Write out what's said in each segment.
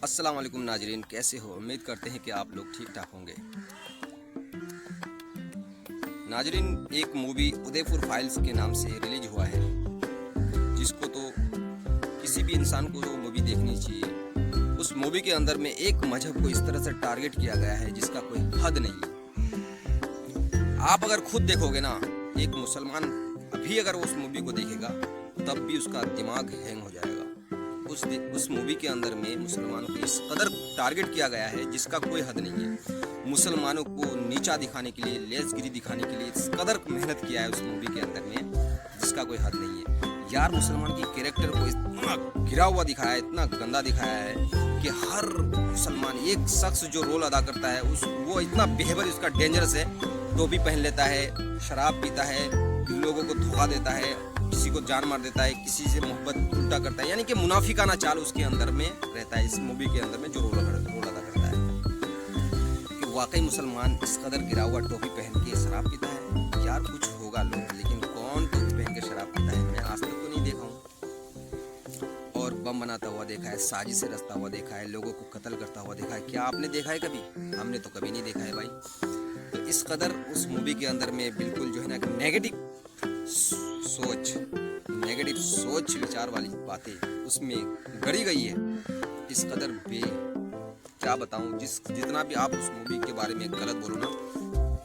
अस्सलाम वालेकुम नाजरीन, कैसे हो? उम्मीद करते हैं कि आप लोग ठीक ठाक होंगे। नाजरीन, एक मूवी उदयपुर फाइल्स के नाम से रिलीज हुआ है, जिसको तो किसी भी इंसान को वो मूवी देखनी चाहिए। उस मूवी के अंदर में एक मजहब को इस तरह से टारगेट किया गया है जिसका कोई हद नहीं है। आप अगर खुद देखोगे ना, एक मुसलमान अभी अगर उस मूवी को देखेगा तब भी उसका दिमाग हैंग हो जाएगा। उस मूवी के अंदर में मुसलमानों को इस कदर टारगेट किया गया है जिसका कोई हद नहीं है। मुसलमानों को नीचा दिखाने के लिए, लेसगिरी दिखाने के लिए इस कदर मेहनत किया है उस मूवी के अंदर में जिसका कोई हद नहीं है। यार, मुसलमान की कैरेक्टर को इतना गिरा हुआ दिखाया है, इतना गंदा दिखाया है कि हर मुसलमान एक शख्स जो रोल अदा करता है वो इतना बिहेवियर उसका डेंजरस है। टोपी पहन लेता है, शराब पीता है, लोगों को धोखा देता है, किसी को जान मार देता है, किसी से मोहब्बत उल्टा करता है, यानी कि मुनाफिकाना चाल उसके अंदर में रहता है। इस मूवी के अंदर में जो रोल अदा करता है कि वाकई मुसलमान इस कदर गिरा हुआ टोपी पहन के शराब पीता है। यार, कुछ होगा लोग, लेकिन कौन टोपी पहन के शराब पीता है? मैं आज तक तो नहीं देखा हूँ। और बम बनाता हुआ देखा है, साजिश से रचता हुआ देखा है, लोगों को कत्ल करता हुआ देखा है। क्या आपने देखा है कभी? हमने तो कभी नहीं देखा है भाई। तो इस कदर उस मूवी के अंदर में बिल्कुल जो है ना नेगेटिव सोच विचार वाली बातें उसमें गढ़ी गई है। इस कदर क्या बताऊं, जितना भी आप उस मूवी के बारे में गलत बोलो ना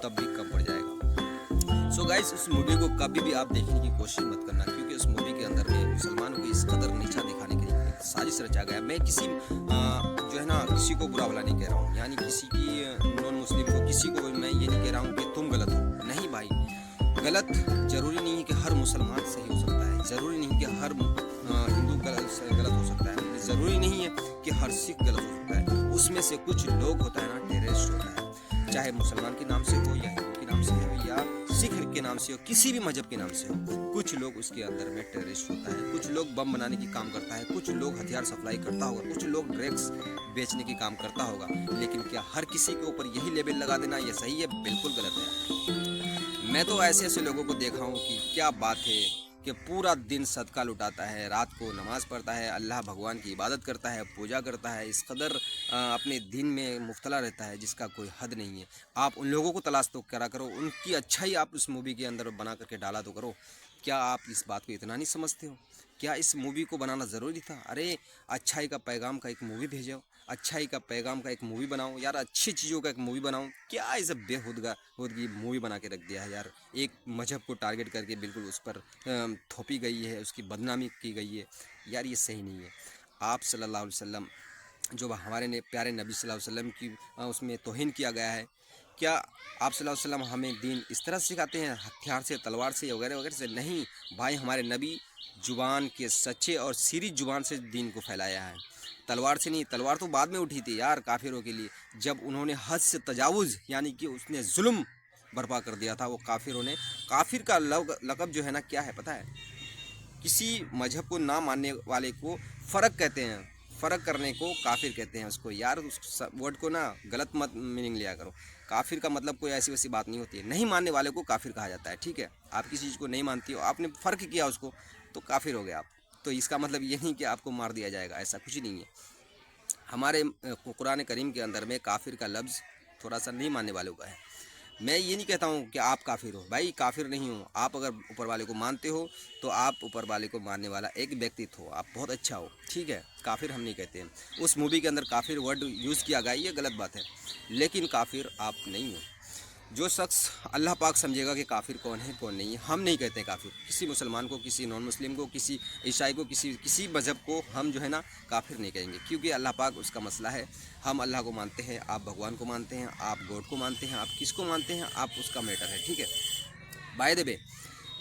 तब भी कम पड़ जाएगा। सो गाइस, उस मूवी को कभी भी आप देखने की कोशिश मत करना, क्योंकि उस मूवी के अंदर में मुसलमान को इस कदर नीचा दिखाने के लिए साजिश रचा गया। मैं किसी जो है ना किसी को बुरा भला नहीं कह रहा हूँ, यानी किसी की नॉन मुस्लिम को, किसी को मैं ये नहीं कह रहा हूँ कि तुम गलत हो। नहीं भाई, गलत जरूरी नहीं है कि हर मुसलमान सही हो सकता है, जरूरी नहीं कि हर हिंदू गलत हो सकता है, जरूरी नहीं है कि हर सिख गलत हो सकता है। उसमें से कुछ लोग होता है ना, टेररिस्ट होता है, चाहे मुसलमान के नाम से हो या हिंदू के नाम से हो या सिख के नाम से हो, किसी भी मजहब के नाम से हो। कुछ लोग उसके अंदर में टेररिस्ट होता है, कुछ लोग बम बनाने की काम करता है, कुछ लोग हथियार सप्लाई करता होगा, कुछ लोग ड्रग्स बेचने की काम करता होगा। लेकिन क्या हर किसी के ऊपर यही लेबल लगा देना ये सही है? बिल्कुल गलत है। मैं तो ऐसे लोगों को देखा हूँ कि क्या बात है कि पूरा दिन सदका लुटाता है, रात को नमाज पढ़ता है, अल्लाह भगवान की इबादत करता है, पूजा करता है, इस कदर अपने दिन में मुब्तला रहता है जिसका कोई हद नहीं है। आप उन लोगों को तलाश तो करा करो, उनकी अच्छाई आप उस मूवी के अंदर बना करके डाला तो करो। क्या आप इस बात को इतना नहीं समझते हो? क्या इस मूवी को बनाना ज़रूरी था? अरे, अच्छाई का पैगाम का एक मूवी भेजो, अच्छाई का पैगाम का एक मूवी बनाओ यार, अच्छी चीज़ों का एक मूवी बनाओ। क्या इसे बेहुदगी मूवी बना के रख दिया है यार। एक मजहब को टारगेट करके बिल्कुल उस पर थोपी गई है, उसकी बदनामी की गई है। यार, ये सही नहीं है। आप सल्लल्लाहु अलैहि वसल्लम, जो हमारे प्यारे नबी सल्लल्लाहु अलैहि वसल्लम की उसमें तौहीन किया गया है। क्या आप सल्लल्लाहु अलैहि वसल्लम हमें दीन इस तरह से सिखाते हैं, हथियार से, तलवार से वगैरह वगैरह से? नहीं भाई, हमारे नबी जुबान के सच्चे और सीरी जुबान से दीन को फैलाया है, तलवार से नहीं। तलवार तो बाद में उठी थी यार काफिरों के लिए, जब उन्होंने हद से तजावुज़ यानी कि उसने जुल्म बर्पा कर दिया था वो काफिरों ने। काफिर का लक़ब जो है ना क्या है पता है? किसी मजहब को ना मानने वाले को फ़र्क कहते हैं, फ़र्क करने को काफिर कहते हैं उसको। यार, उस वर्ड को ना गलत मत मीनिंग लिया करो। काफिर का मतलब कोई ऐसी वैसी बात नहीं होती है। नहीं मानने वाले को काफिर कहा जाता है, ठीक है? आप किसी चीज़ को नहीं मानती हो, आपने फ़र्क किया उसको, तो काफिर हो गए आप। तो इसका मतलब ये नहीं कि आपको मार दिया जाएगा, ऐसा कुछ नहीं है। हमारे कुरान करीम के अंदर में काफिर का लफ्ज़ थोड़ा सा नहीं मानने वालों का है। मैं ये नहीं कहता हूँ कि आप काफिर हो, भाई काफिर नहीं हो। आप अगर ऊपर वाले को मानते हो तो आप ऊपर वाले को मानने वाला एक व्यक्तित्व हो, आप बहुत अच्छा हो, ठीक है? काफिर हम नहीं कहते हैं। उस मूवी के अंदर काफिर वर्ड यूज़ किया गया, ये गलत बात है, लेकिन काफिर आप नहीं हो। जो शख्स अल्लाह पाक समझेगा कि काफिर कौन है कौन नहीं है। हम नहीं कहते काफिर किसी मुसलमान को, किसी नॉन मुस्लिम को, किसी ईसाई को, किसी मज़हब को हम जो है ना काफिर नहीं कहेंगे, क्योंकि अल्लाह पाक उसका मसला है। हम अल्लाह को मानते हैं, आप भगवान को मानते हैं, आप गॉड को मानते हैं, आप किसको मानते हैं, आप उसका मैटर है, ठीक है? बाय द वे,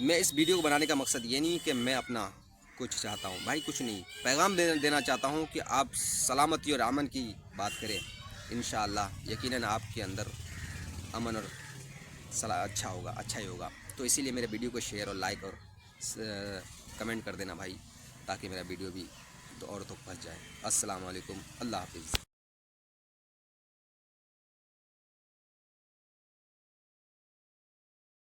मैं इस वीडियो को बनाने का मकसद ये नहीं कि मैं अपना कुछ चाहता हूँ भाई, कुछ नहीं। पैगाम देना चाहता हूँ कि आप सलामती और अमन की बात करें। इंशाअल्लाह यकीनन आपके अंदर अमन और सलाह अच्छा ही होगा। तो इसीलिए मेरे वीडियो को शेयर और लाइक और कमेंट कर देना भाई, ताकि मेरा वीडियो भी तो और तो पहुँच जाए। अस्सलाम वालेकुम, अल्लाह हाफिज़।